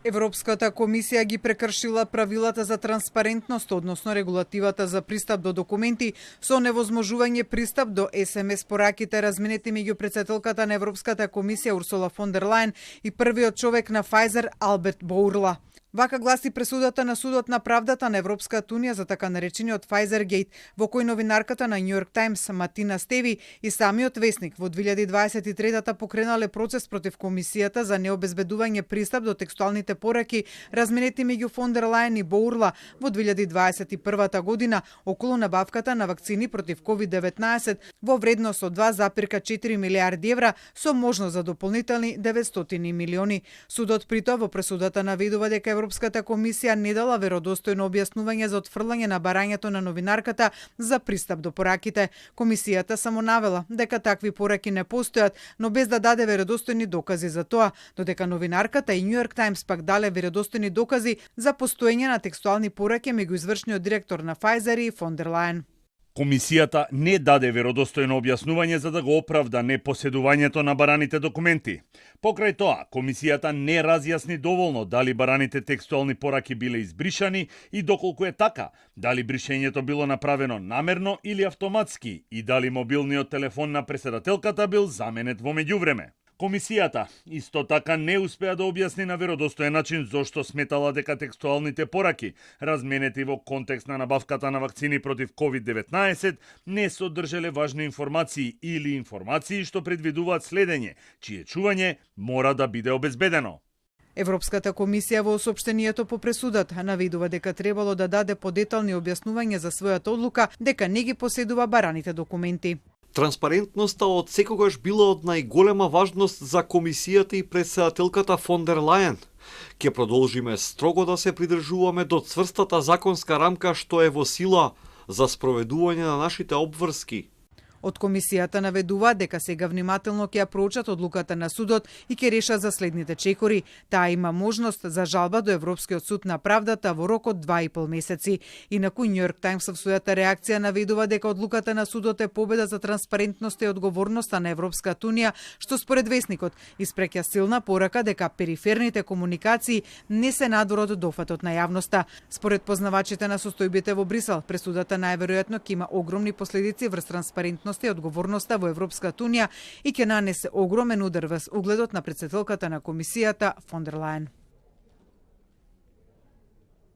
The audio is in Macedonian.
Европската комисија ги прекршила правилата за транспарентност, односно регулативата за пристап до документи со невозможување пристап до СМС пораките разменети меѓу претседателката на Европската комисија Урсула фон дер Лајен и првиот човек на Pfizer Алберт Боурла. Вака гласи пресудата на Судот на правдата на Европската унија за така наречениот Pfizer Gate, во кој новинарката на New York Times Матина Стеви и самиот весник во 2023-та покренале процес против комисијата за необезбедување пристап до текстуалните пораки разменети меѓу фон дер Лајен и Боурла во 2021 година околу набавката на вакцини против COVID-19 во вредност од 2,4 милиарди евра со можност за дополнителни 900 милиони. Судот притоа во пресудата наведува дека Европската комисија не дала веродостојно објаснување за отфрлање на барањето на новинарката за пристап до пораките. Комисијата само навела дека такви пораки не постојат, но без да даде веродостојни докази за тоа, додека новинарката и New York Times пак дале веродостојни докази за постоење на текстуални пораки меѓу извршниот директор на Pfizer и фон дер Лајен. Комисијата не даде веродостојно објаснување за да го оправда непоседувањето на бараните документи. Покрај тоа, комисијата не разјасни доволно дали бараните текстуални пораки биле избришани и доколку е така, дали бришењето било направено намерно или автоматски и дали мобилниот телефон на претседателката бил заменет во меѓувреме. Комисијата исто така не успеа да објасни на веродостоен начин зошто сметала дека текстуалните пораки, разменети во контекст на набавката на вакцини против COVID-19, не содржале важни информации или информации што предвидуваат следење, чие чување мора да биде обезбедено. Европската комисија во соопштението по пресудата наведува дека требало да даде подетални објаснувања за својата одлука дека не ги поседува бараните документи. Транспарентноста од секогаш била од најголема важност за комисијата и претседателката фон дер Лајен. Ке продолжиме строго да се придржуваме до цврстата законска рамка што е во сила за спроведување на нашите обврски. Од комисијата наведува дека сега внимателно ќе ја проучат одлуката на судот и ќе решат за следните чекори. Таа има можност за жалба до Европскиот суд на правдата во рок од 2,5 месеци. Инаку New York Times во својата реакција наведува дека одлуката на судот е победа за транспарентноста и одговорноста на Европската унија, што според весникот испреќа силна порака дека периферните комуникации не се надвор од дофатот на јавноста. Според познавачите на состојбите во Брисел, пресудата најверојатно ќе има огромни последици врз транспарентност и одговорноста во Европската унија и ќе нанесе огромен удар врз угледот на претседателката на комисијата фон дер Лајен.